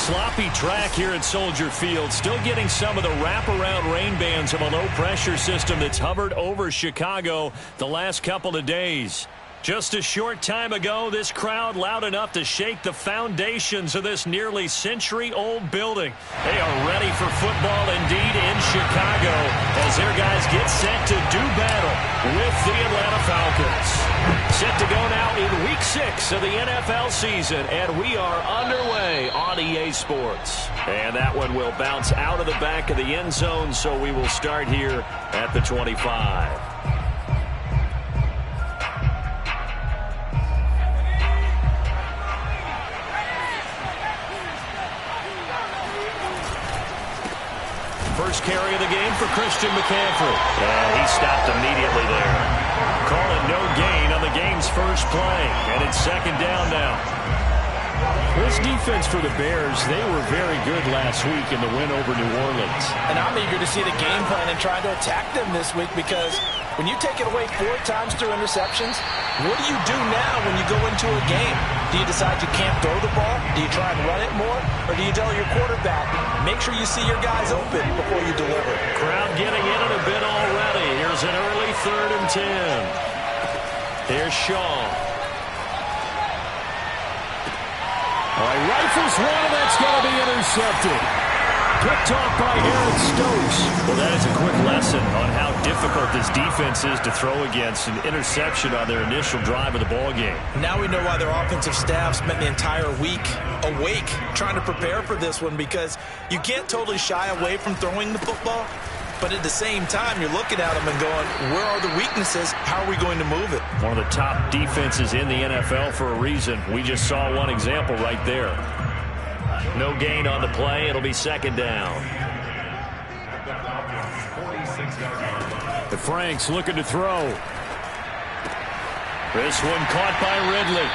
sloppy track here at Soldier Field. Still getting some of the wraparound rain bands of a low-pressure system that's hovered over Chicago the last couple of days. Just a short time ago, this crowd loud enough to shake the foundations of this nearly century-old building. They are ready for football indeed in Chicago as their guys get set to do battle with the Atlanta Falcons. Set to go now in Week 6 of the NFL season, and we are underway on EA Sports. And that one will bounce out of the back of the end zone, so we will start here at the 25. First carry of the game for Christian McCaffrey. And he stopped immediately there. Call it no gain on the game's first play. And it's second down now. This defense for the Bears, they were very good last week in the win over New Orleans. And I'm eager to see the game plan and try to attack them this week, because when you take it away 4 times through interceptions, what do you do now when you go into a game? Do you decide you can't throw the ball? Do you try and run it more? Or do you tell your quarterback, make sure you see your guys open before you deliver? Crowd getting in it a bit already. Here's an early 3rd and 10. Here's Shaw. All right, rifles one, and that's going to be intercepted. Picked off by Aaron Stokes. Well, that is a quick lesson on how difficult this defense is to throw against. An interception on their initial drive of the ball game. Now we know why their offensive staff spent the entire week awake trying to prepare for this one, because you can't totally shy away from throwing the football, but at the same time you're looking at them and going, where are the weaknesses? How are we going to move it? One of the top defenses in the NFL for a reason. We just saw one example right there. No gain on the play. It'll be second down. The Franks looking to throw. This one caught by Ridley.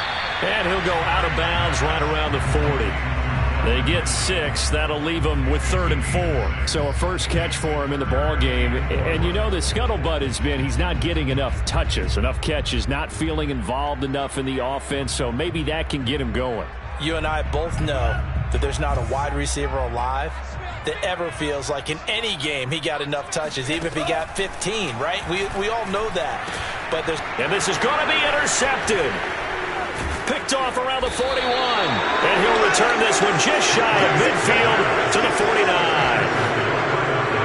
And he'll go out of bounds right around the 40. They get 6. That'll leave them with 3rd and 4. So a first catch for him in the ball game. And you know the scuttlebutt has been he's not getting enough touches, enough catches, not feeling involved enough in the offense. So maybe that can get him going. You and I both know that there's not a wide receiver alive that ever feels like in any game he got enough touches, even if he got 15, right? We all know that. But and this is going to be intercepted. Picked off around the 41. And he'll return this one just shy of midfield to the 49.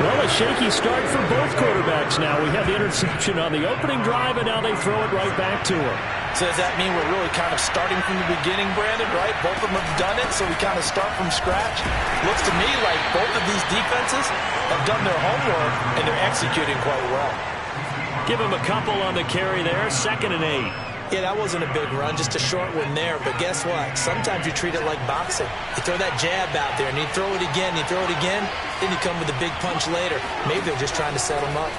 Well, a shaky start for both quarterbacks now. We had the interception on the opening drive, and now they throw it right back to him. So does that mean we're really kind of starting from the beginning, Brandon, right? Both of them have done it, so we kind of start from scratch. Looks to me like both of these defenses have done their homework, and they're executing quite well. Give him a couple on the carry there, 2nd and 8. Yeah, that wasn't a big run, just a short one there. But guess what? Sometimes you treat it like boxing. You throw that jab out there, and you throw it again, you throw it again, then you come with a big punch later. Maybe they're just trying to set him up.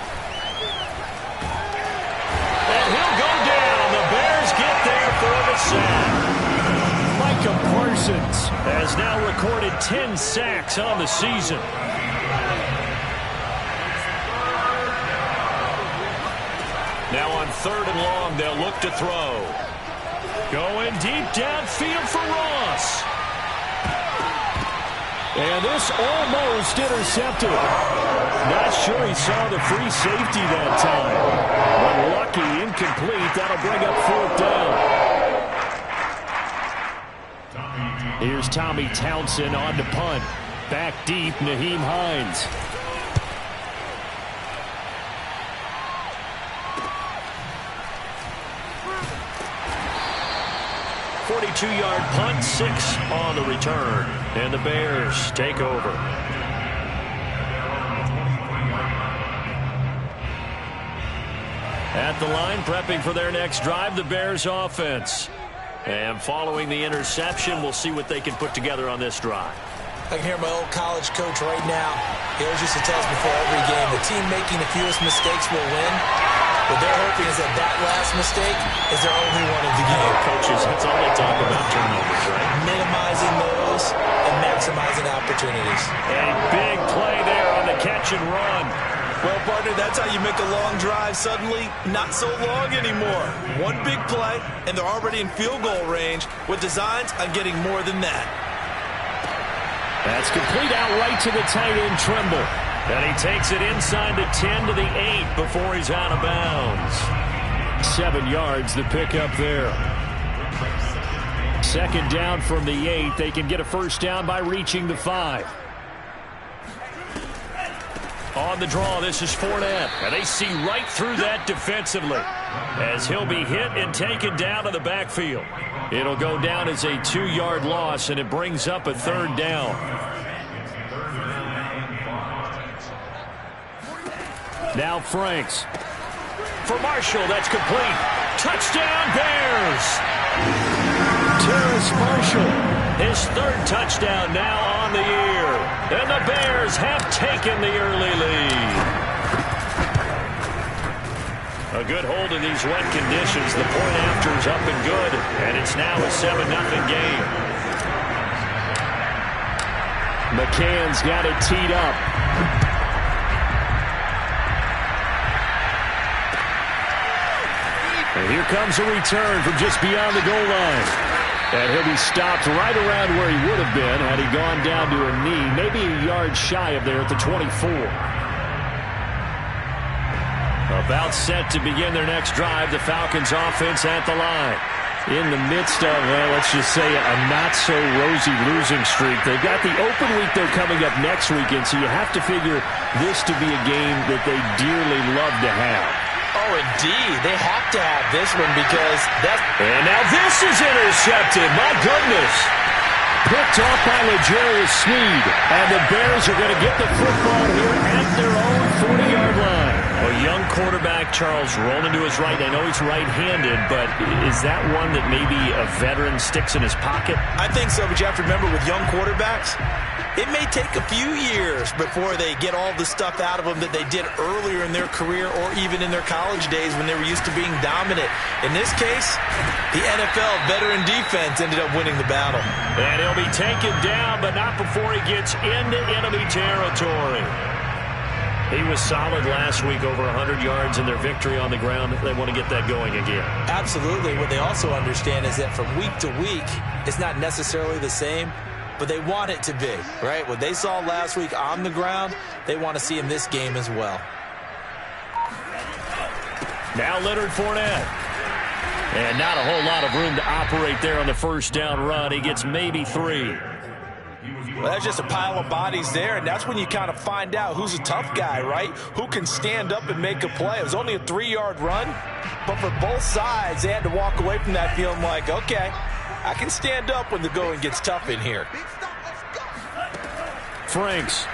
And he'll go down. The Bears get there for the sack. Micah Parsons has now recorded 10 sacks on the season. Now on 3rd and long, they'll look to throw. Going deep downfield for Ross. And this almost intercepted. Not sure he saw the free safety that time. But lucky, incomplete. That'll bring up 4th down. Here's Tommy Townsend on to punt. Back deep, Nyheim Hines. 42-yard punt, 6 on the return. And the Bears take over. At the line, prepping for their next drive, the Bears offense. And following the interception, we'll see what they can put together on this drive. I can hear my old college coach right now. He always used to tell us before every game, the team making the fewest mistakes will win. What they're hoping is that that last mistake is their only one of the game. Coaches, that's all they talk about, turnovers, right? Minimizing those and maximizing opportunities. A big play there on the catch and run. Well, partner, that's how you make a long drive suddenly not so long anymore. One big play, and they're already in field goal range with designs on getting more than that. That's complete out right to the tight end, Trimble. And he takes it inside the 10 to the 8 before he's out of bounds. 7 yards, the pickup there. Second down from the 8. They can get a first down by reaching the 5. On the draw, this is Fournette. And they see right through that defensively as he'll be hit and taken down to the backfield. It'll go down as a 2-yard loss, and it brings up a third down. Now Franks. For Marshall, that's complete. Touchdown, Bears! Terrace Marshall, his 3rd touchdown now on the year. And the Bears have taken the early lead. A good hold in these wet conditions. The point after is up and good, and it's now a 7-0 game. McCann's got it teed up. And here comes a return from just beyond the goal line. And he'll be stopped right around where he would have been had he gone down to a knee, maybe a yard shy of there at the 24. About set to begin their next drive, the Falcons offense at the line. In the midst of, well, let's just say a not-so-rosy losing streak. They've got the open week they're coming up next weekend, so you have to figure this to be a game that they dearly love to have. Oh, indeed. They have to have this one because that's... And now this is intercepted. My goodness. Picked off by L'Jarius Sneed. And the Bears are going to get the football here at their own 40-yard line. A young quarterback, Charles, rolling to his right. I know he's right-handed, but is that one that maybe a veteran sticks in his pocket? I think so, but you have to remember with young quarterbacks, it may take a few years before they get all the stuff out of them that they did earlier in their career or even in their college days when they were used to being dominant. In this case, the NFL veteran defense ended up winning the battle. And he'll be taken down, but not before he gets into enemy territory. He was solid last week, over 100 yards in their victory on the ground. They want to get that going again. Absolutely. What they also understand is that from week to week, it's not necessarily the same, but they want it to be, right? What they saw last week on the ground, they want to see in this game as well. Now Leonard Fournette. And not a whole lot of room to operate there on the first down run. He gets maybe 3. Well, that's just a pile of bodies there, and that's when you kind of find out who's a tough guy, right? Who can stand up and make a play. It was only a 3-yard run, but for both sides, they had to walk away from that feeling like, okay, I can stand up when the going gets tough in here. Franks.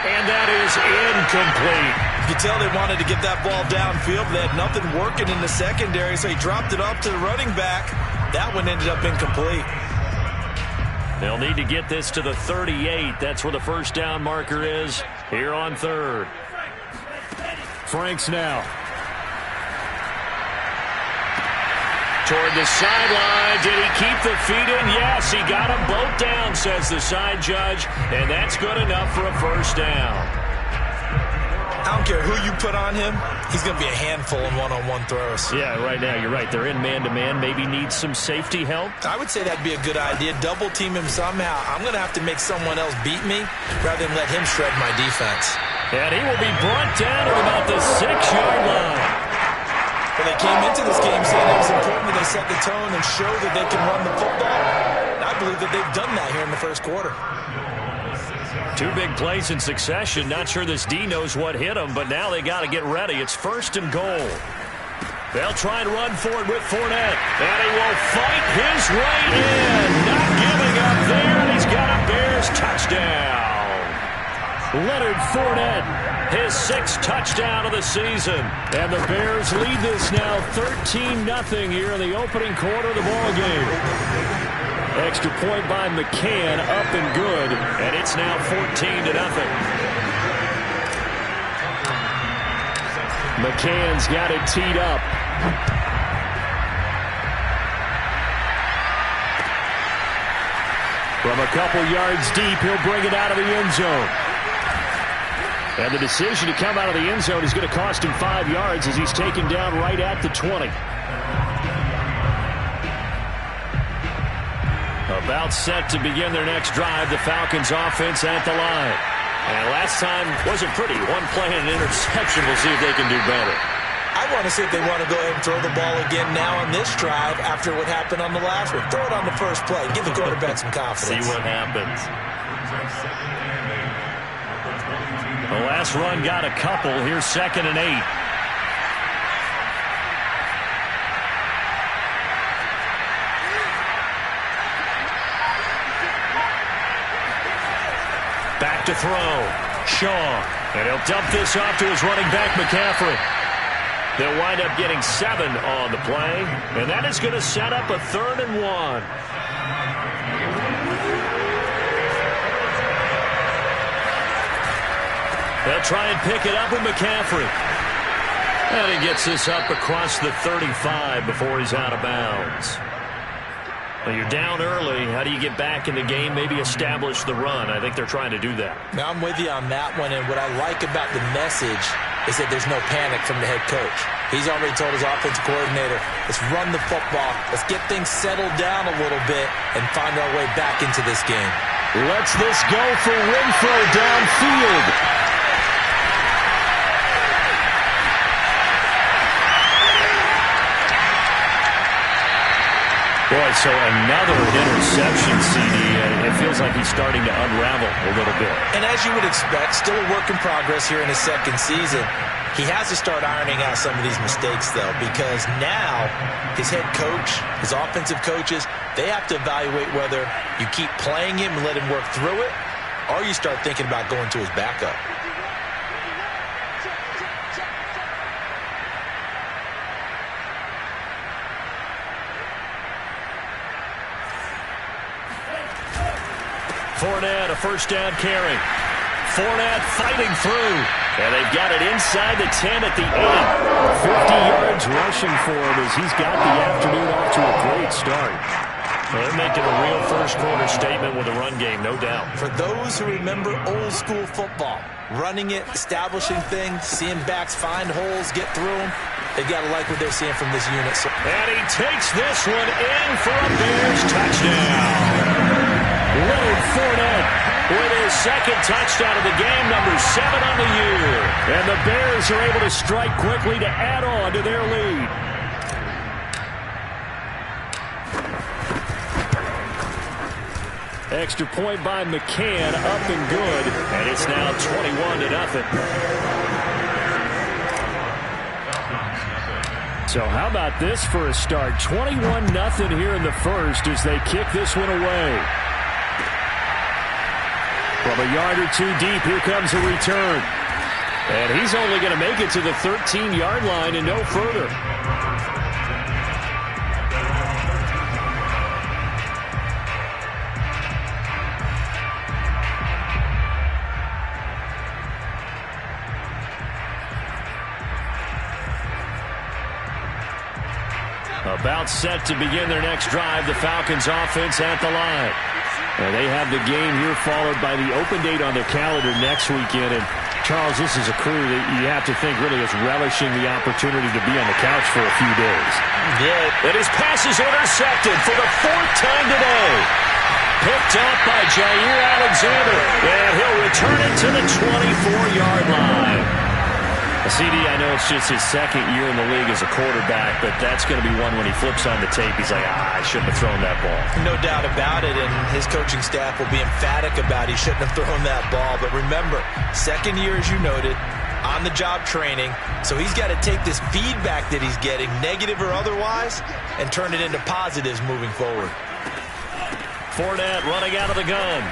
And that is incomplete. You can tell they wanted to get that ball downfield, but they had nothing working in the secondary, so he dropped it up to the running back. That one ended up incomplete. They'll need to get this to the 38. That's where the first down marker is here on 3rd. Franks now. Toward the sideline. Did he keep the feet in? Yes, he got them both down, says the side judge. And that's good enough for a first down. I don't care who you put on him. He's going to be a handful in one-on-one throws. Yeah, right now, you're right. They're in man-to-man. Maybe needs some safety help. I would say that'd be a good idea. Double team him somehow. I'm going to have to make someone else beat me rather than let him shred my defense. And he will be brought down at about the 6-yard line. Well, they came into this game saying it was important that they set the tone and show that they can run the football. And I believe that they've done that here in the first quarter. 2 big plays in succession. Not sure this D knows what hit him, but now they got to get ready. It's 1st and goal. They'll try and run for it with Fournette. And he will fight his way in. Not giving up there, and he's got a Bears touchdown. Leonard Fournette, his 6th touchdown of the season. And the Bears lead this now 13-0 here in the opening quarter of the ballgame. Extra point by McCann, up and good, and it's now 14-0. McCann's got it teed up. From a couple yards deep, he'll bring it out of the end zone. And the decision to come out of the end zone is going to cost him 5 yards as he's taken down right at the 20. A About set to begin their next drive. The Falcons offense at the line. And last time wasn't pretty. One play and an interception. We'll see if they can do better. I want to see if they want to go ahead and throw the ball again now on this drive after what happened on the last one. Throw it on the first play. Give the quarterback some confidence. See what happens. The last run got a couple. Here's 2nd and 8. Back to throw. Shaw. And he'll dump this off to his running back, McCaffrey. They'll wind up getting 7 on the play. And that is going to set up a 3rd and 1. They'll try and pick it up with McCaffrey. And he gets this up across the 35 before he's out of bounds. Well, you're down early. How do you get back in the game? Maybe establish the run. I think they're trying to do that. Now, I'm with you on that one, and what I like about the message is that there's no panic from the head coach. He's already told his offensive coordinator, let's run the football, let's get things settled down a little bit and find our way back into this game. Let's this go for Renfro downfield. Boy, so another interception, CD. It feels like he's starting to unravel a little bit. And as you would expect, still a work in progress here in his 2nd season. He has to start ironing out some of these mistakes, though, because now his head coach, his offensive coaches, they have to evaluate whether you keep playing him and let him work through it, or you start thinking about going to his backup. Fournette, a 1st down carry. Fournette fighting through. And they've got it inside the 10 at the 8. 50 yards rushing for him as he's got the afternoon off to a great start. Well, they're making a real first-quarter statement with a run game, no doubt. For those who remember old-school football, running it, establishing things, seeing backs find holes, get through them, they've got to like what they're seeing from this unit. And he takes this one in for a Bears touchdown. Leonard Fournette with his 2nd touchdown of the game, number 7 on the year. And the Bears are able to strike quickly to add on to their lead. Extra point by McCann, up and good. And it's now 21-0. So how about this for a start? 21-0 here in the first as they kick this one away. From a yard or two deep, here comes a return. And he's only going to make it to the 13-yard line and no further. About set to begin their next drive. The Falcons offense at the line. And they have the game here followed by the open date on their calendar next weekend. And Charles, this is a crew that you have to think really is relishing the opportunity to be on the couch for a few days. Yeah. And his pass is intercepted for the 4th time today. Picked up by Jair Alexander. And he'll return it to the 24-yard line. CD, I know it's just his 2nd year in the league as a quarterback, but that's going to be one when he flips on the tape. He's like, I shouldn't have thrown that ball. No doubt about it, and his coaching staff will be emphatic about he shouldn't have thrown that ball. But remember, 2nd year, as you noted, on-the-job training, so he's got to take this feedback that he's getting, negative or otherwise, and turn it into positives moving forward. Fournette running out of the gun.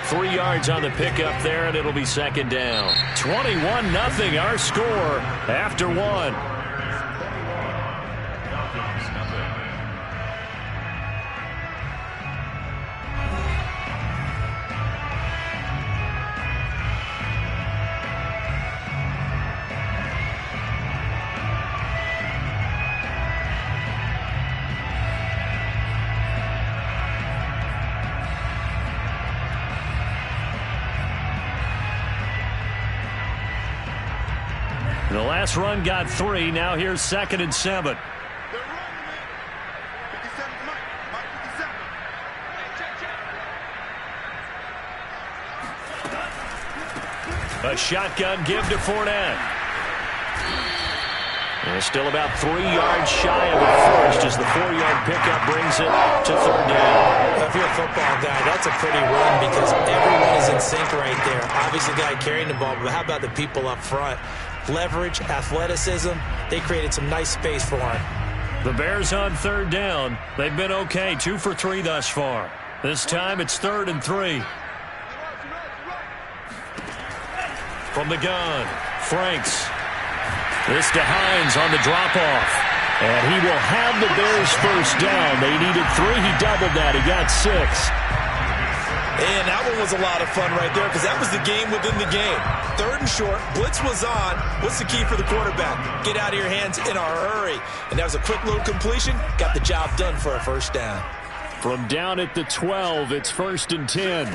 3 yards on the pickup there, and it'll be 2nd down. 21-0 our score after 1. The last run got 3. Now here's 2nd and 7. A shotgun give to Fournette. And still about 3 yards shy of the first as the 4-yard pickup brings it to third down. If you're a football guy, that's a pretty run because everyone is in sync right there. Obviously, the guy carrying the ball, but how about the people up front? Leverage, athleticism, they created some nice space for him. The Bears on third down. They've been okay, 2 for 3 thus far. This time it's 3rd and 3. From the gun, Franks. This to Hines on the drop-off. And he will have the Bears first down. They needed 3. He doubled that. He got 6. And that one was a lot of fun right there because that was the game within the game. 3rd and short. Blitz was on. What's the key for the quarterback? Get out of your hands in a hurry. And that was a quick little completion. Got the job done for a first down. From down at the 12, it's 1st and 10.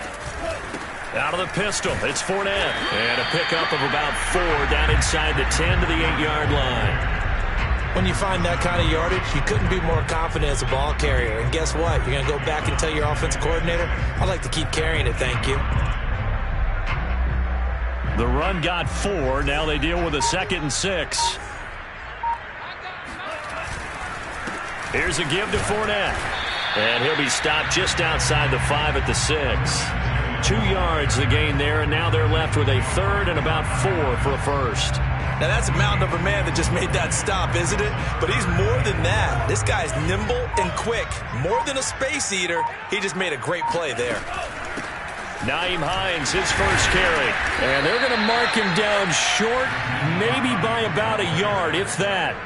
Out of the pistol, it's Fournette. And a pickup of about 4 down inside the 10 to the 8-yard line. When you find that kind of yardage, you couldn't be more confident as a ball carrier. And guess what? You're going to go back and tell your offensive coordinator, I'd like to keep carrying it, thank you. The run got 4. Now they deal with a 2nd and 6. Here's a give to Fournette. And he'll be stopped just outside the 5 at the 6. 2 yards the gain there, and now they're left with a 3rd and about 4 for a first. Now that's a mountain of a man that just made that stop, isn't it? But he's more than that. This guy's nimble and quick. More than a space eater. He just made a great play there. Nyheim Hines, his first carry. And they're going to mark him down short, maybe by about a yard, if that.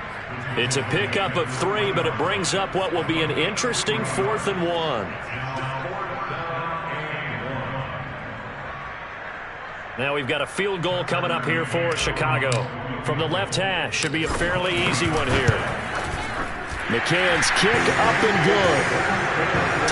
It's a pickup of 3, but it brings up what will be an interesting 4th and 1. Now we've got a field goal coming up here for Chicago. From the left hash, should be a fairly easy one here. McCann's kick up and good.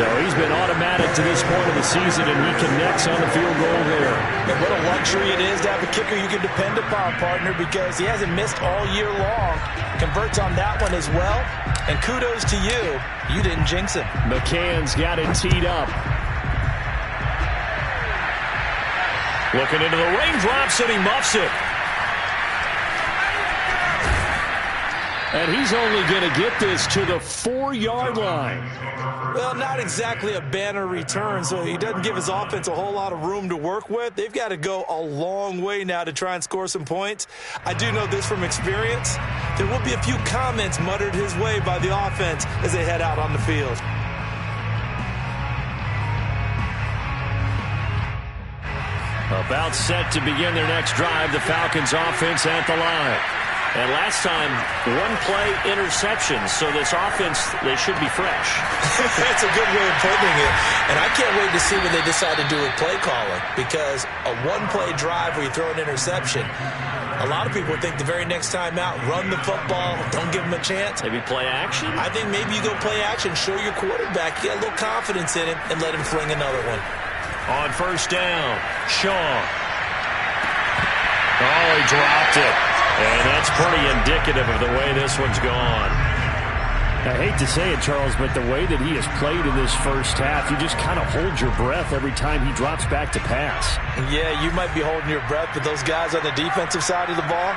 So he's been automatic to this point of the season, and he connects on the field goal there. And what a luxury it is to have a kicker you can depend upon, partner, because he hasn't missed all year long. Converts on that one as well. And kudos to you. You didn't jinx him. McCann's got it teed up. Looking into the raindrops, and he muffs it. And he's only going to get this to the 4-yard line. Well, not exactly a banner return, so he doesn't give his offense a whole lot of room to work with. They've got to go a long way now to try and score some points. I do know this from experience. There will be a few comments muttered his way by the offense as they head out on the field. About set to begin their next drive, the Falcons offense at the line. And last time, 1-play interceptions, so this offense, they should be fresh. That's a good way of putting it. And I can't wait to see what they decide to do with play calling, because a 1-play drive where you throw an interception, a lot of people think the very next time out, run the football, don't give them a chance. Maybe play action? I think maybe you go play action, show your quarterback, get a little confidence in him, and let him fling another one. On first down, Shaw. Oh, he dropped it. And that's pretty indicative of the way this one's gone. I hate to say it, Charles, but the way that he has played in this first half, you just kind of hold your breath every time he drops back to pass. Yeah, you might be holding your breath, but those guys on the defensive side of the ball,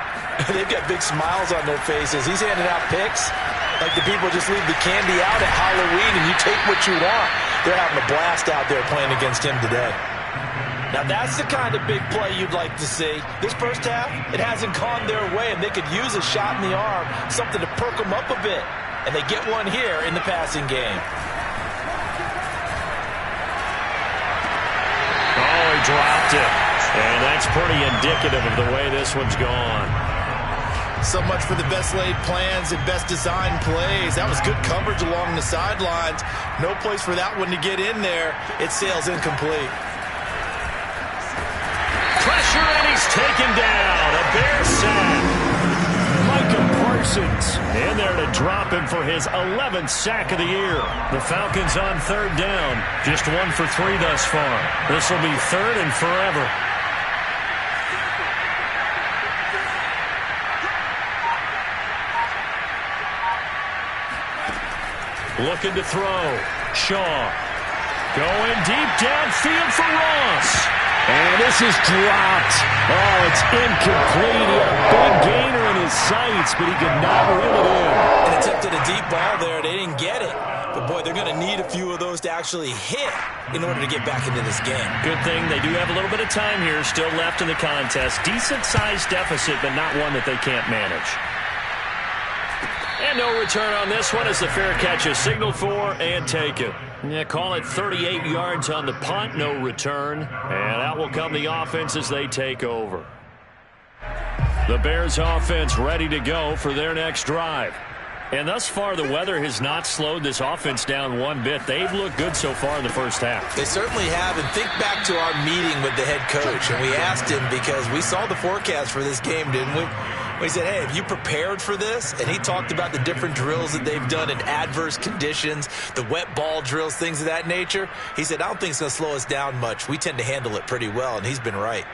they've got big smiles on their faces. He's handing out picks like the people just leave the candy out at Halloween and you take what you want. They're having a blast out there playing against him today. Now, that's the kind of big play you'd like to see. This first half, it hasn't gone their way, and they could use a shot in the arm, something to perk them up a bit. And they get one here in the passing game. Oh, he dropped it. And that's pretty indicative of the way this one's gone. So much for the best laid plans and best designed plays. That was good coverage along the sidelines. No place for that one to get in there. It sails incomplete. Pressure, and he's taken down. A Bear sack. Micah Parsons in there to drop him for his 11th sack of the year. The Falcons on third down. Just 1 for 3 thus far. This will be 3rd and forever. Looking to throw. Shaw. Going deep downfield for Ross. And this is dropped. Oh, it's incomplete. He had a big gainer in his sights, but he could not reel it in. And attempted a deep ball there. They didn't get it. But, boy, they're going to need a few of those to actually hit in order to get back into this game. Good thing they do have a little bit of time here still left in the contest. Decent-sized deficit, but not one that they can't manage. And no return on this one as the fair catch is signaled for and taken. Yeah, call it 38 yards on the punt, no return. And out will come the offense as they take over. The Bears offense ready to go for their next drive. And thus far, the weather has not slowed this offense down one bit. They've looked good so far in the first half. They certainly have. And think back to our meeting with the head coach. And we asked him because we saw the forecast for this game, didn't we? We said, hey, have you prepared for this? And he talked about the different drills that they've done in adverse conditions, the wet ball drills, things of that nature. He said, I don't think it's going to slow us down much. We tend to handle it pretty well, and he's been right.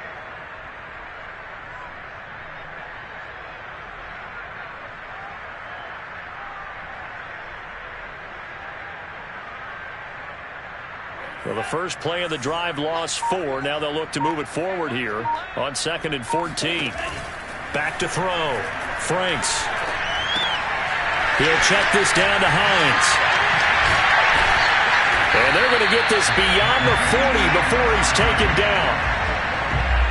Well, the first play of the drive lost 4. Now they'll look to move it forward here on 2nd and 14. Back to throw. Franks. He'll check this down to Hines. And they're going to get this beyond the 40 before he's taken down.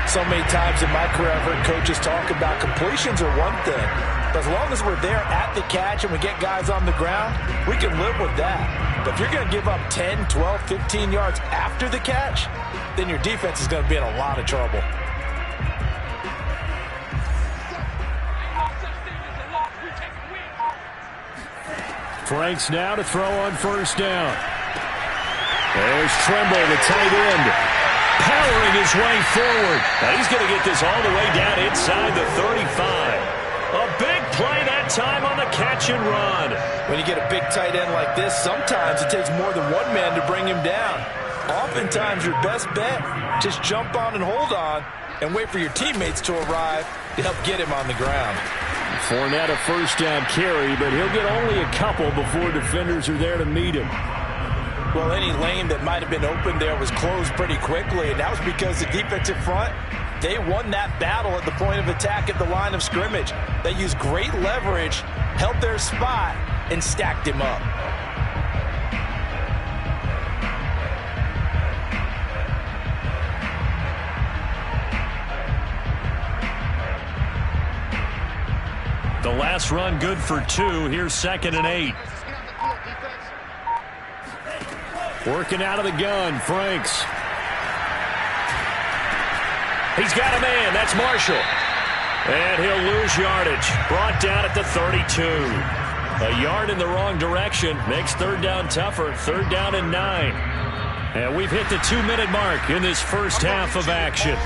So many times in my career, I've heard coaches talk about completions are one thing. But as long as we're there at the catch and we get guys on the ground, we can live with that. But if you're going to give up 10, 12, 15 yards after the catch, then your defense is going to be in a lot of trouble. Franks now to throw on first down. There's Tremble, the tight end, powering his way forward. Now he's going to get this all the way down inside the 35. A big play that time on the catch and run. When you get a big tight end like this, sometimes it takes more than one man to bring him down. Oftentimes your best bet, just jump on and hold on and wait for your teammates to arrive to help get him on the ground. Fournette a first down carry, but he'll get only a couple before defenders are there to meet him. Well, any lane that might have been open there was closed pretty quickly, and that was because the defensive front, they won that battle at the point of attack at the line of scrimmage. They used great leverage, held their spot, and stacked him up. The last run good for 2. Here's 2nd and 8. Working out of the gun, Franks. He's got a man. That's Marshall. And he'll lose yardage. Brought down at the 32. A yard in the wrong direction makes 3rd down tougher. 3rd down and 9. And we've hit the 2-minute mark in this first half of action.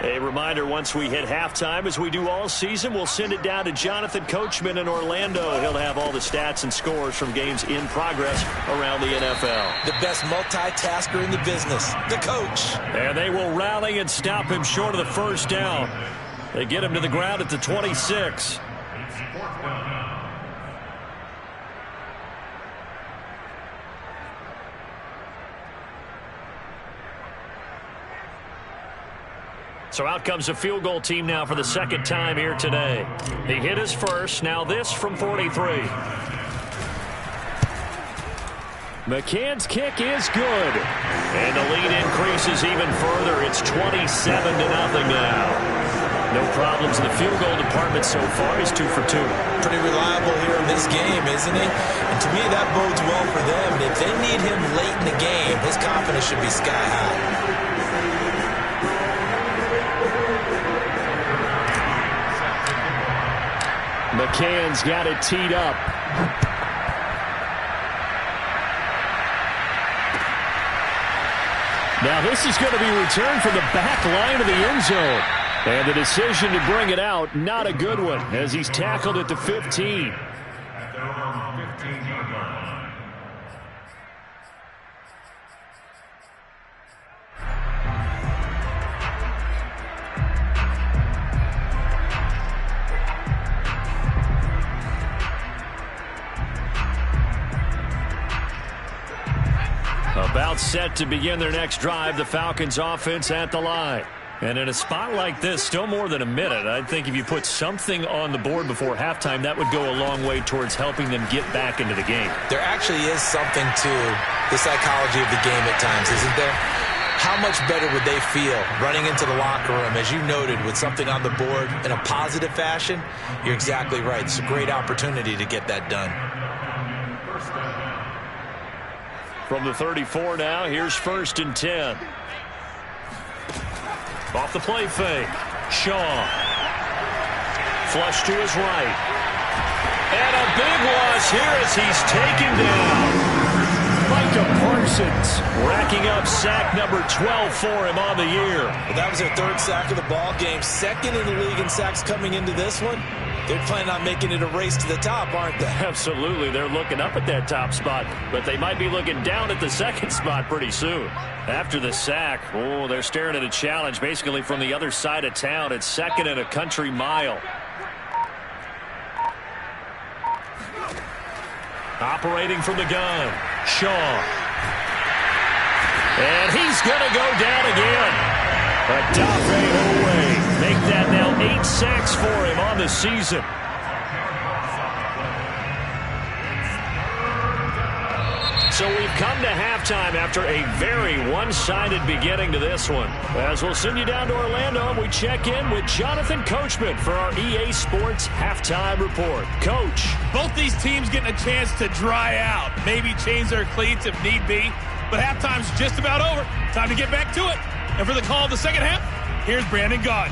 A reminder, once we hit halftime, as we do all season, we'll send it down to Jonathan Coachman in Orlando. He'll have all the stats and scores from games in progress around the NFL. The best multitasker in the business, the coach. And they will rally and stop him short of the first down. They get him to the ground at the 26. So out comes a field goal team now for the 2nd time here today. He hit his first. Now this from 43. McCann's kick is good. And the lead increases even further. It's 27-0 now. No problems in the field goal department so far. He's 2 for 2. Pretty reliable here in this game, isn't he? And to me, that bodes well for them. If they need him late in the game, his confidence should be sky high. McCann's got it teed up. Now this is going to be returned from the back line of the end zone. And the decision to bring it out, not a good one, as he's tackled at the 15. About set to begin their next drive, the Falcons offense at the line. And in a spot like this, still more than a minute, I think if you put something on the board before halftime, that would go a long way towards helping them get back into the game. There actually is something to the psychology of the game at times, isn't there? How much better would they feel running into the locker room, as you noted, with something on the board in a positive fashion? You're exactly right. It's a great opportunity to get that done. From the 34 now, here's 1st and 10. Off the play fake. Shaw. Flush to his right. And a big loss here as he's taken down. Micah Parsons racking up sack number 12 for him on the year. Well, that was their 3rd sack of the ball game. 2nd in the league in sacks coming into this one. They're planning on making it a race to the top, aren't they? Absolutely. They're looking up at that top spot, but they might be looking down at the 2nd spot pretty soon. After the sack, oh, they're staring at a challenge basically from the other side of town. It's 2nd and a country mile. Operating from the gun, Shaw. And he's going to go down again. Adafe Owe, make that now 8 sacks for him on the season. So we've come to halftime after a very one-sided beginning to this one. As we'll send you down to Orlando, we check in with Jonathan Coachman for our EA Sports Halftime Report. Coach. Both these teams getting a chance to dry out, maybe change their cleats if need be, but halftime's just about over. Time to get back to it. And for the call of the second half, here's Brandon Gaudin.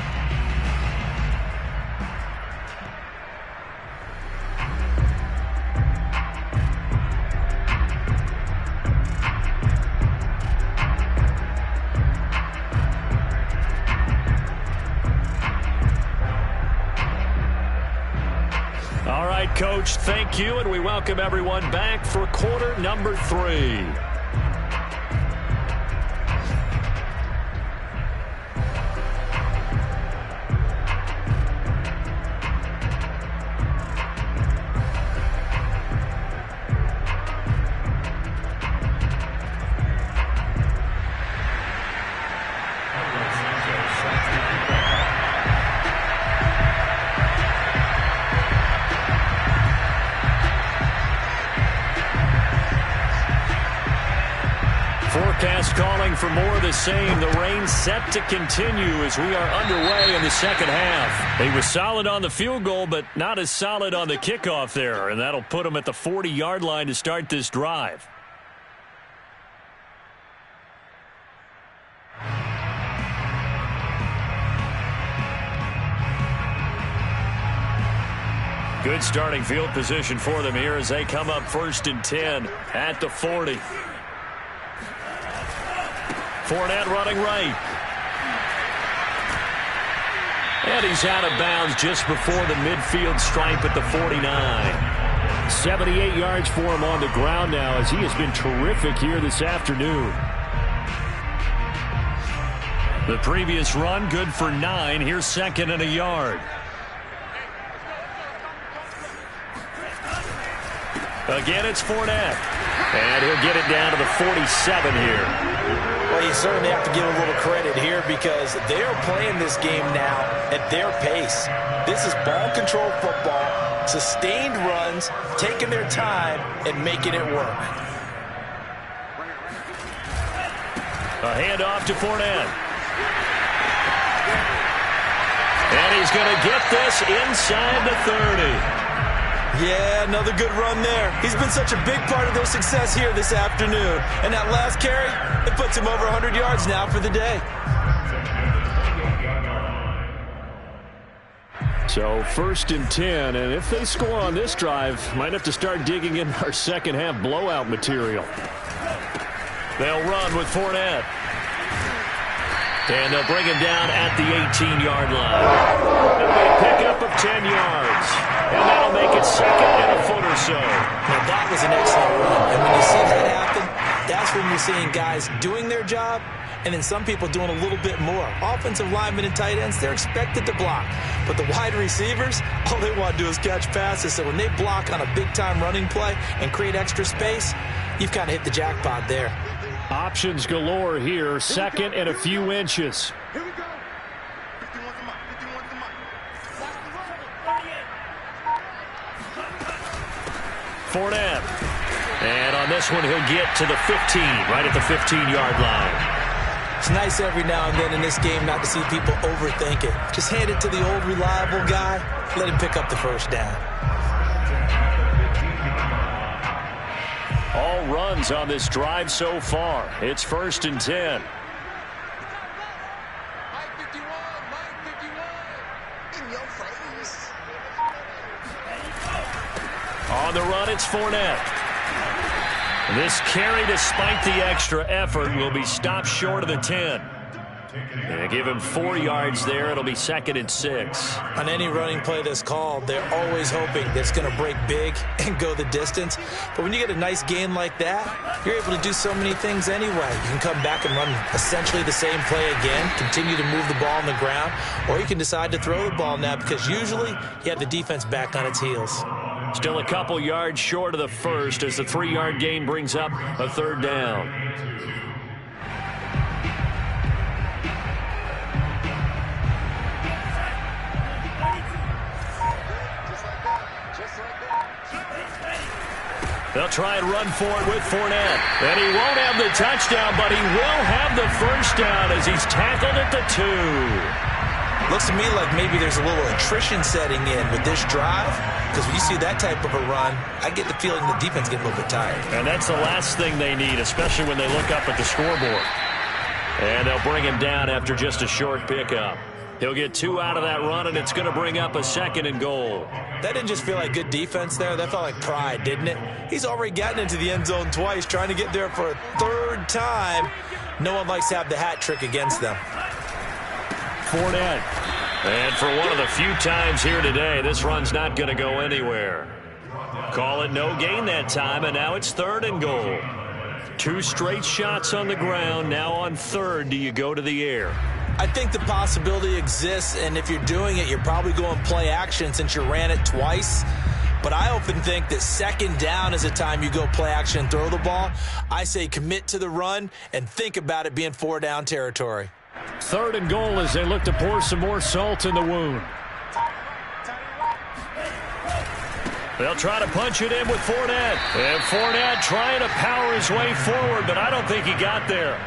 All right, Coach, thank you, and we welcome everyone back for quarter number 3. Forecast calling for more of the same. The rain set to continue as we are underway in the second half. He was solid on the field goal, but not as solid on the kickoff there, and that'll put him at the 40-yard line to start this drive. Good starting field position for them here as they come up 1st and 10 at the 40. Fournette running right. And he's out of bounds just before the midfield stripe at the 49. 78 yards for him on the ground now as he has been terrific here this afternoon. The previous run good for 9. Here's 2nd and a yard. Again, it's Fournette. And he'll get it down to the 47 here. Well, you certainly have to give a little credit here because they are playing this game now at their pace. This is ball control football, sustained runs, taking their time and making it work. A handoff to Fournette. And he's going to get this inside the 30. Yeah, another good run there. He's been such a big part of their success here this afternoon. And that last carry, it puts him over 100 yards now for the day. So 1st and 10, and if they score on this drive, might have to start digging in our second half blowout material. They'll run with Fournette. And they'll bring him down at the 18-yard line. It'll be a pickup of 10 yards. And that'll make it 2nd and a foot or so. Now that you're seeing guys doing their job and then some people doing a little bit more. Offensive linemen and tight ends, they're expected to block. But the wide receivers, all they want to do is catch passes. So when they block on a big-time running play and create extra space, you've kind of hit the jackpot there. Options galore here. Second and a few inches. Here we go. 51's the mark. 51's the mark. Fournette. And on this one, he'll get to the 15, right at the 15-yard line. It's nice every now and then in this game not to see people overthink it. Just hand it to the old reliable guy. Let him pick up the first down. All runs on this drive so far. It's 1st and 10. In your face. On the run, it's Fournette. This carry, despite the extra effort, will be stopped short of the 10. And give him 4 yards there. It'll be 2nd and 6. On any running play that's called, they're always hoping that it's going to break big and go the distance. But when you get a nice gain like that, you're able to do so many things anyway. You can come back and run essentially the same play again, continue to move the ball on the ground, or you can decide to throw the ball now because usually you have the defense back on its heels. Still a couple yards short of the first as the 3-yard gain brings up a 3rd down. They'll try and run for it with Fournette. And he won't have the touchdown, but he will have the first down as he's tackled at the 2. Looks to me like maybe there's a little attrition setting in with this drive, because when you see that type of a run, I get the feeling the defense getting a little bit tired. And that's the last thing they need, especially when they look up at the scoreboard. And they'll bring him down after just a short pickup. He'll get 2 out of that run, and it's going to bring up a 2nd and goal. That didn't just feel like good defense there. That felt like pride, didn't it? He's already gotten into the end zone twice, trying to get there for a 3rd time. No one likes to have the hat trick against them. Fournette. And for one of the few times here today, this run's not going to go anywhere. Call it no gain that time, and now it's 3rd and goal. 2 straight shots on the ground. Now on 3rd, do you go to the air? I think the possibility exists, and if you're doing it, you're probably going play action since you ran it twice. But I often think that 2nd down is a time you go play action and throw the ball. I say commit to the run and think about it being 4-down territory. 3rd and goal as they look to pour some more salt in the wound. They'll try to punch it in with Fournette. And Fournette trying to power his way forward, but I don't think he got there.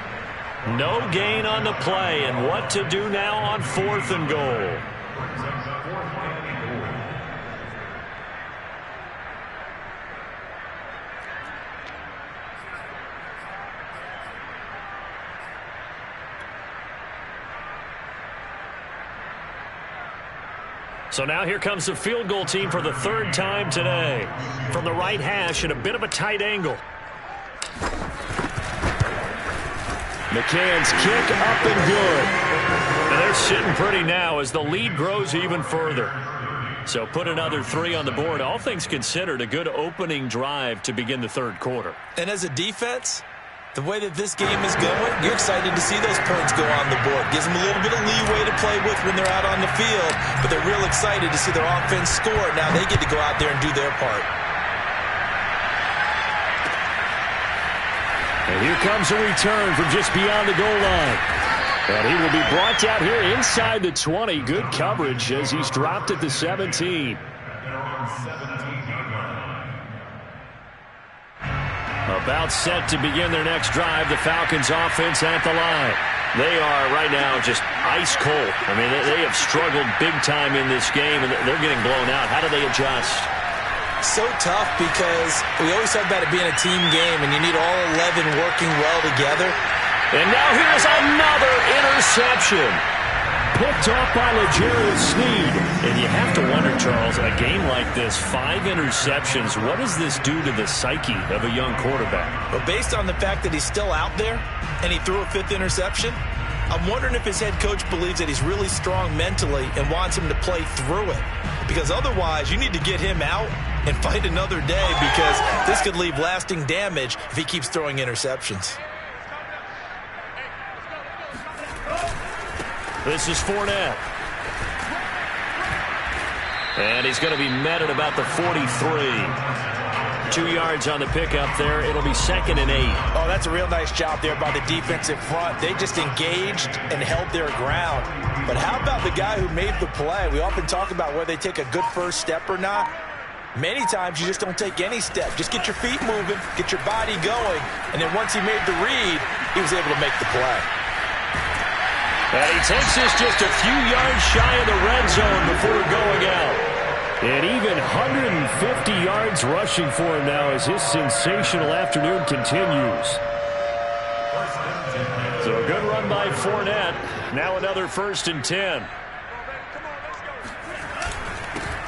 No gain on the play, and what to do now on 4th and goal. So now here comes the field goal team for the 3rd time today. From the right hash at a bit of a tight angle. McCann's kick up and good. And they're sitting pretty now as the lead grows even further. So put another 3 on the board. All things considered, a good opening drive to begin the 3rd quarter. And as a defense, the way that this game is going, you're excited to see those points go on the board. Gives them a little bit of leeway to play with when they're out on the field, but they're real excited to see their offense score. Now they get to go out there and do their part. And here comes a return from just beyond the goal line. And he will be brought down here inside the 20. Good coverage as he's dropped at the 17. About set to begin their next drive, the Falcons offense at the line. They are right now just ice cold. I mean, they have struggled big time in this game, and they're getting blown out. How do they adjust? So tough because we always talk about it being a team game, and you need all 11 working well together. And now here's another interception. Picked off by L'Jarius Sneed. And you have to wonder, Charles, a game like this, 5 interceptions, what does this do to the psyche of a young quarterback? But based on the fact that he's still out there and he threw a 5th interception, I'm wondering if his head coach believes that he's really strong mentally and wants him to play through it. Because otherwise, you need to get him out and fight another day because this could leave lasting damage if he keeps throwing interceptions. This is Fournette. And he's going to be met at about the 43. 2 yards on the pickup there. It'll be 2nd and 8. Oh, that's a real nice job there by the defensive front. They just engaged and held their ground. But how about the guy who made the play? We often talk about whether they take a good first step or not. Many times you just don't take any step. Just get your feet moving, get your body going, and then once he made the read, he was able to make the play. And he takes this just a few yards shy of the red zone before going out. And even 150 yards rushing for him now as his sensational afternoon continues. So a good run by Fournette. Now another 1st and 10.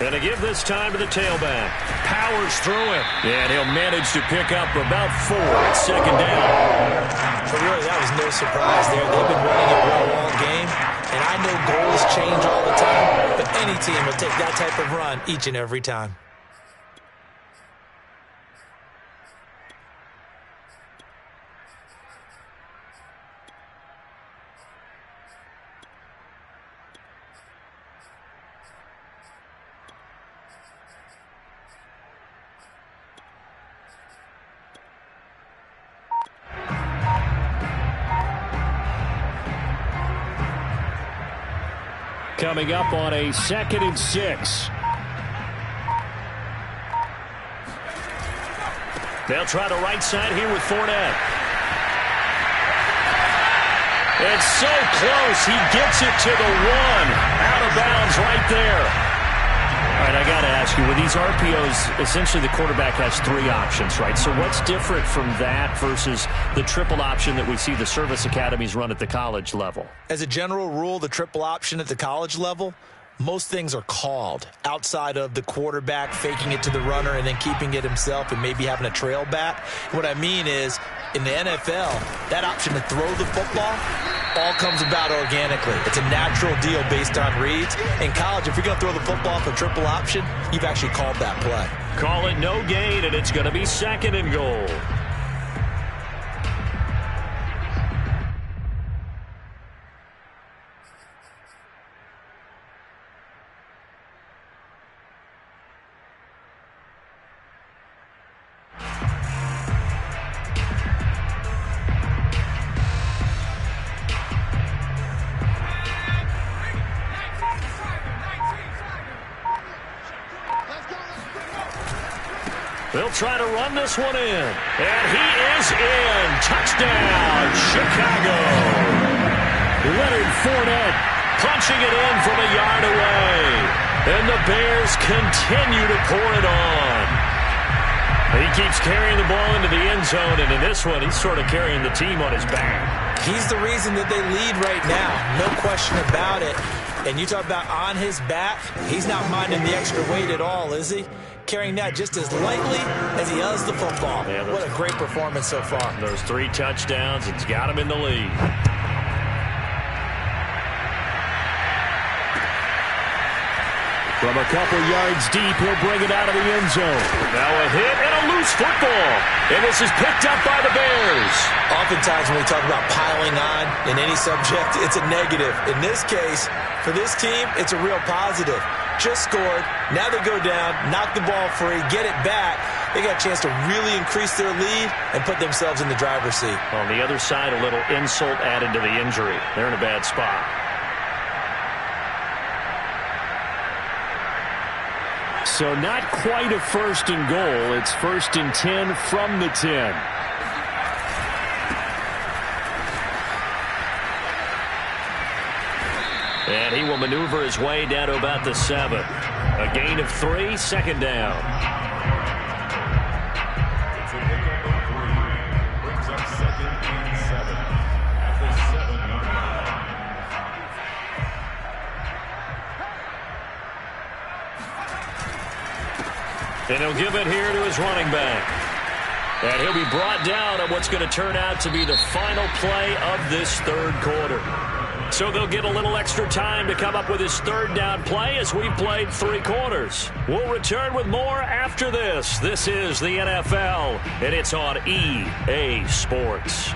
And to give this time to the tailback. Powers through it. And he'll manage to pick up about 4 at 2nd down. So really, that was no surprise there. They've been running it well all game. And I know goals change all the time, but any team will take that type of run each and every time. Coming up on a 2nd and 6. They'll try the right side here with Fournette. It's so close. He gets it to the 1. Out of bounds right there. All right, I got to ask you, with these RPOs, essentially the quarterback has 3 options, right? So what's different from that versus the triple option that we see the service academies run at the college level? As a general rule, the triple option at the college level, most things are called outside of the quarterback faking it to the runner and then keeping it himself and maybe having a trail back. What I mean is, in the NFL, that option to throw the football all comes about organically. It's a natural deal based on reads. In college, if you're going to throw the football for triple option, you've actually called that play. Call it no gain, and it's going to be 2nd and goal. They'll try to run this one in. And he is in. Touchdown, Chicago. Leonard Fournette punching it in from a yard away. And the Bears continue to pour it on. He keeps carrying the ball into the end zone, and in this one, he's sort of carrying the team on his back. He's the reason that they lead right now. No question about it. And you talk about on his back, he's not minding the extra weight at all, is he? Carrying that just as lightly as he does the football. Yeah, what a great performance so far. Those 3 touchdowns, it's got him in the lead. From a couple yards deep, he'll bring it out of the end zone. Now a hit and a loose football. And this is picked up by the Bears. Oftentimes when we talk about piling on in any subject, it's a negative. In this case, for this team, it's a real positive. Just scored. Now they go down, knock the ball free, get it back. They got a chance to really increase their lead and put themselves in the driver's seat. On the other side, a little insult added to the injury. They're in a bad spot. So not quite a 1st and goal. It's 1st and 10 from the 10. And he will maneuver his way down to about the 7. A gain of 3, 2nd down. Brings up 2nd and 7 at the 7-yard line. And he'll give it here to his running back. And he'll be brought down on what's going to turn out to be the final play of this 3rd quarter. So they'll get a little extra time to come up with his 3rd down play as we've played 3 quarters. We'll return with more after this. This is the NFL, and it's on EA Sports.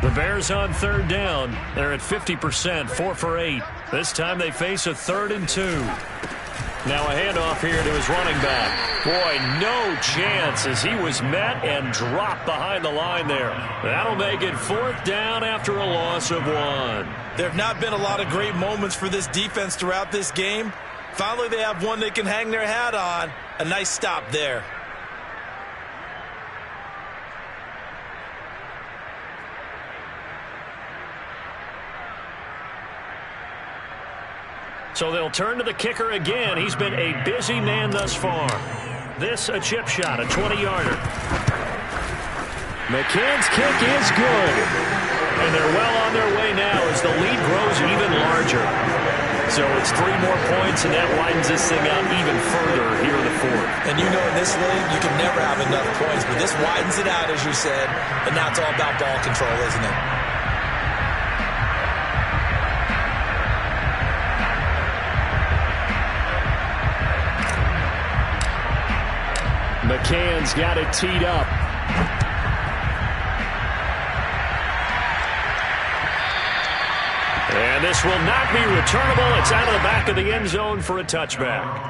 The Bears on third down. They're at 50%, 4 for 8. This time they face a 3rd and 2. Now a handoff here to his running back. Boy, no chance as he was met and dropped behind the line there. That'll make it 4th down after a loss of 1. There have not been a lot of great moments for this defense throughout this game. Finally, they have one they can hang their hat on. A nice stop there. So they'll turn to the kicker again. He's been a busy man thus far. This a chip shot, a 20-yarder. McCann's kick is good. And they're well on their way now as the lead grows even larger. So it's 3 more points, and that widens this thing out even further here in the 4th. And you know in this league, you can never have enough points, but this widens it out, as you said, and now it's all about ball control, isn't it? McCann's got it teed up. And this will not be returnable. It's out of the back of the end zone for a touchback.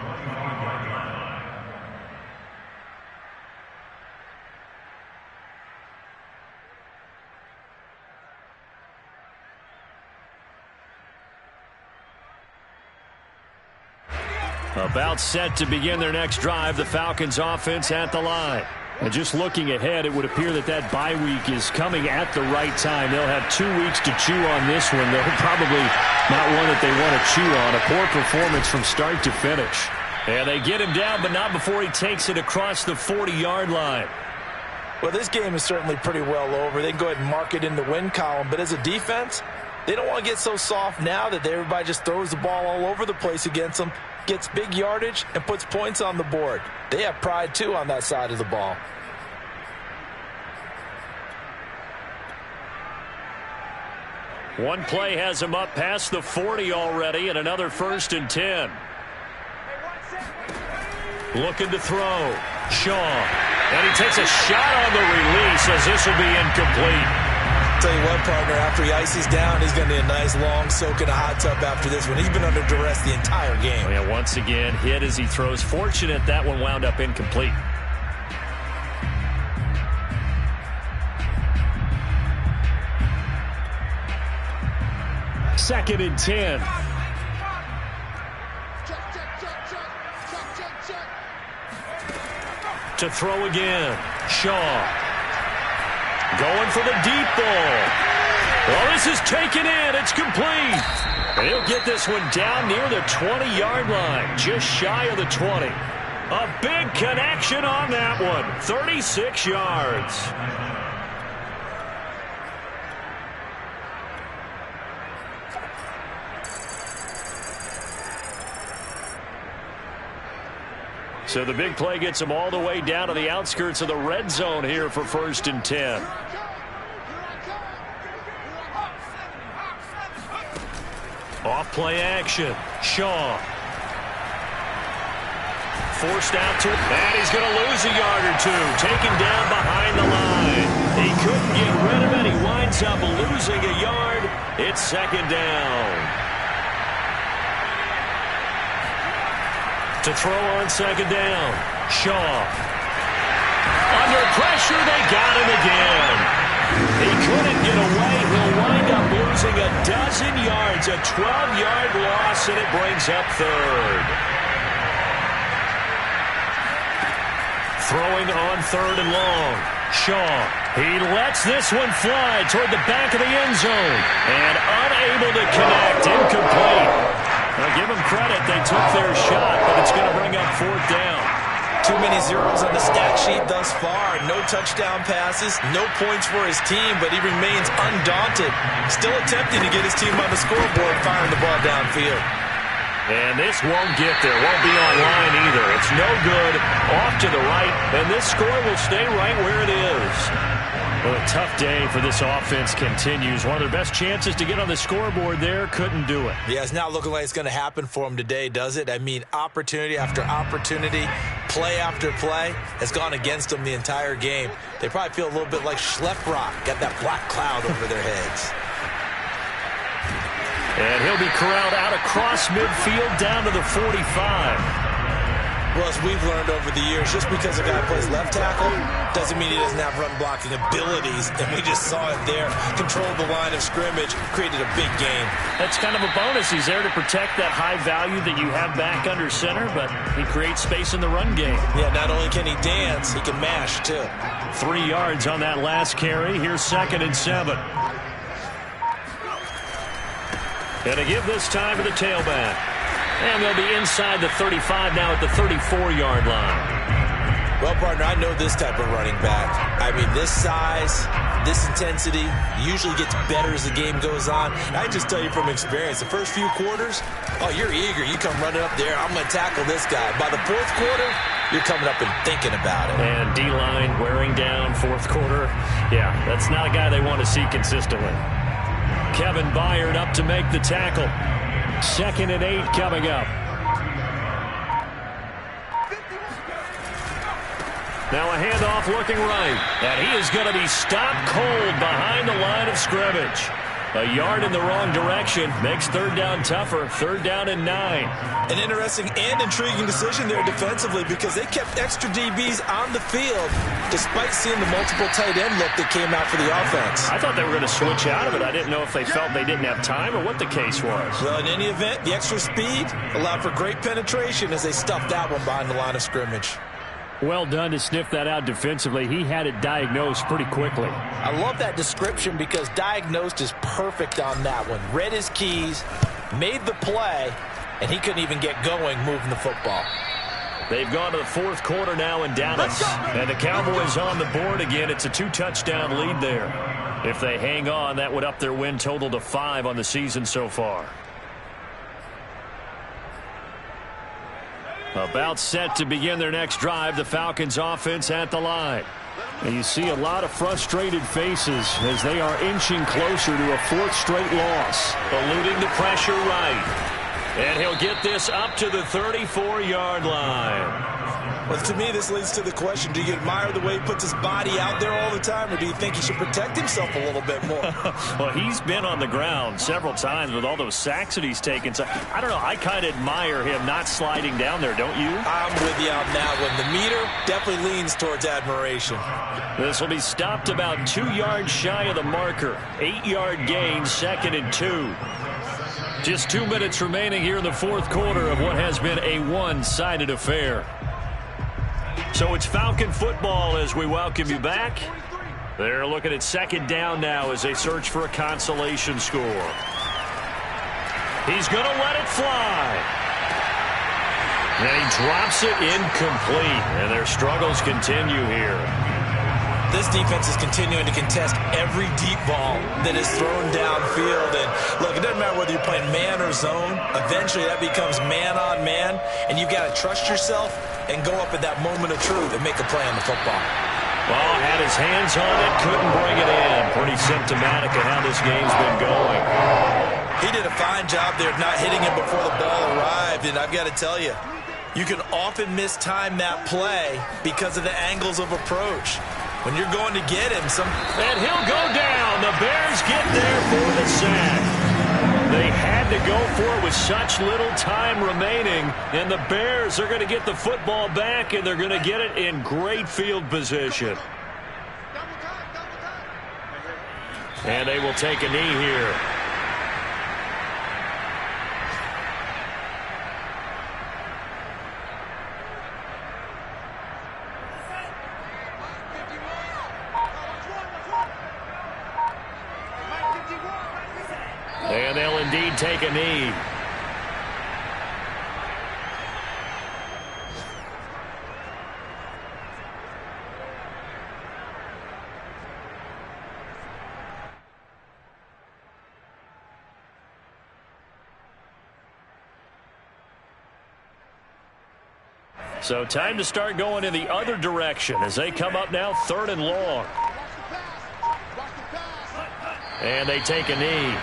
About set to begin their next drive, the Falcons offense at the line. And just looking ahead, it would appear that that bye week is coming at the right time. They'll have 2 weeks to chew on this one. They're probably not one that they want to chew on. A poor performance from start to finish. And they get him down, but not before he takes it across the 40-yard line. Well, this game is certainly pretty well over. They can go ahead and mark it in the win column. But as a defense, they don't want to get so soft now that everybody just throws the ball all over the place against them, gets big yardage, and puts points on the board. They have pride, too, on that side of the ball. One play has him up past the 40 already, and another 1st and 10. Looking to throw. Shaw. And he takes a shot on the release as this will be incomplete. Tell you what, partner, after he ices down, he's going to need a nice long soak in a hot tub after this one. He's been under duress the entire game. Oh, yeah, once again, hit as he throws. Fortunate that one wound up incomplete. Second and 10. To throw again. Shaw. Going for the deep ball. Well, this is taken in. It's complete. And he'll get this one down near the 20-yard line, just shy of the 20. A big connection on that one. 36 yards. So the big play gets him all the way down to the outskirts of the red zone here for 1st and 10. Off play action. Shaw. Forced out to it. And he's going to lose a yard or 2. Taken down behind the line. He couldn't get rid of it. He winds up losing a yard. It's 2nd down. To throw on 2nd down. Shaw. Under pressure, they got him again. He couldn't get away. He'll wind up losing a dozen yards. A 12-yard loss, and it brings up 3rd. Throwing on 3rd and long. Shaw. He lets this one fly toward the back of the end zone. And unable to connect. Incomplete. Now, give them credit. They took their shot, but it's going to bring up 4th down. Too many zeros on the stat sheet thus far. No touchdown passes, no points for his team, but he remains undaunted. Still attempting to get his team on the scoreboard, firing the ball downfield. And this won't get there. Won't be online either. It's no good. Off to the right, and this score will stay right where it is. Well, a tough day for this offense continues. One of their best chances to get on the scoreboard there, couldn't do it. Yeah, it's not looking like it's going to happen for them today, does it? I mean, opportunity after opportunity, play after play has gone against them the entire game. They probably feel a little bit like Schlepp-Rock, got that black cloud over their heads. And he'll be corralled out across midfield down to the 45. Well, as we've learned over the years, just because a guy plays left tackle doesn't mean he doesn't have run-blocking abilities, and we just saw it there. Controlled the line of scrimmage, created a big game. That's kind of a bonus. He's there to protect that high value that you have back under center, but he creates space in the run game. Yeah, not only can he dance, he can mash, too. 3 yards on that last carry. Here's 2nd and 7. Gonna give this time to the tailback. And they'll be inside the 35 now at the 34-yard line. Well, partner, I know this type of running back. I mean, this size, this intensity usually gets better as the game goes on. I just tell you from experience, the first few quarters, oh, you're eager. You come running up there, I'm going to tackle this guy. By the 4th quarter, you're coming up and thinking about it. And D-line wearing down 4th quarter. Yeah, that's not a guy they want to see consistently. Kevin Byard up to make the tackle. 2nd and 8 coming up. Now a handoff looking right. And he is going to be stopped cold behind the line of scrimmage. A yard in the wrong direction makes 3rd down tougher. 3rd down and 9. An interesting and intriguing decision there defensively because they kept extra DBs on the field despite seeing the multiple tight end look that came out for the offense. I thought they were going to switch out of it. I didn't know if they felt they didn't have time or what the case was. Well, in any event, the extra speed allowed for great penetration as they stuffed that one behind the line of scrimmage. Well done to sniff that out defensively. He had it diagnosed pretty quickly. I love that description because diagnosed is perfect on that one. Read his keys, made the play, and he couldn't even get going moving the football. They've gone to the 4th quarter now in Dallas. And the Cowboys on the board again. It's a 2-touchdown lead there. If they hang on, that would up their win total to 5 on the season so far. About set to begin their next drive, the Falcons offense at the line. And you see a lot of frustrated faces as they are inching closer to a 4th straight loss. Eluding the pressure right. And he'll get this up to the 34-yard line. Well, to me, this leads to the question, do you admire the way he puts his body out there all the time, or do you think he should protect himself a little bit more? Well, he's been on the ground several times with all those sacks that he's taken. So, I don't know, I kind of admire him not sliding down there, don't you? I'm with you on that one. The meter definitely leans towards admiration. This will be stopped about 2 yards shy of the marker. 8-yard gain, 2nd and 2. Just 2 minutes remaining here in the 4th quarter of what has been a one-sided affair. So it's Falcon football as we welcome you back. They're looking at 2nd down now as they search for a consolation score. He's going to let it fly. And he drops it incomplete. And their struggles continue here. This defense is continuing to contest every deep ball that is thrown downfield. And look, it doesn't matter whether you're playing man or zone. Eventually that becomes man on man. And you've got to trust yourself and go up at that moment of truth and make a play on the football. Well, had his hands on it, couldn't bring it in. Pretty symptomatic of how this game's been going. He did a fine job there of not hitting him before the ball arrived. And I've got to tell you, you can often mistime that play because of the angles of approach. When you're going to get him, and he'll go down. The Bears get there for the sack. They had to go for it with such little time remaining, and the Bears are going to get the football back, and they're going to get it in great field position. And they will take a knee here. And they'll indeed take a knee. So time to start going in the other direction as they come up now 3rd and long. And they take a knee.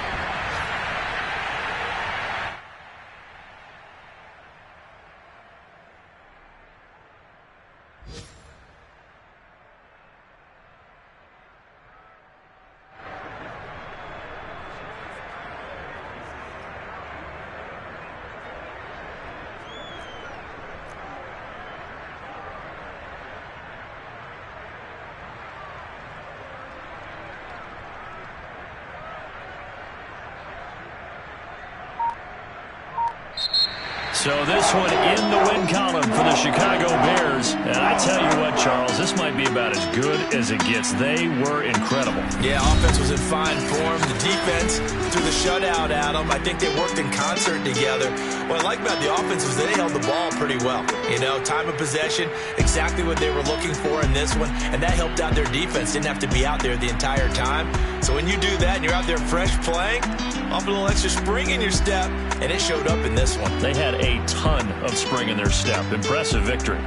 So this one in the win column for the Chicago Bears. And I tell you what, Charles, this might be about as good as it gets. They were incredible. Yeah, offense was in fine form. The defense threw the shutout at them. I think they worked in concert together. What I like about the offense was they held the ball pretty well. You know, time of possession, exactly what they were looking for in this one. And that helped out their defense. Didn't have to be out there the entire time. So when you do that and you're out there fresh playing, off a little extra spring in your step, and it showed up in this one. They had a ton of spring in their step. Impressive victory.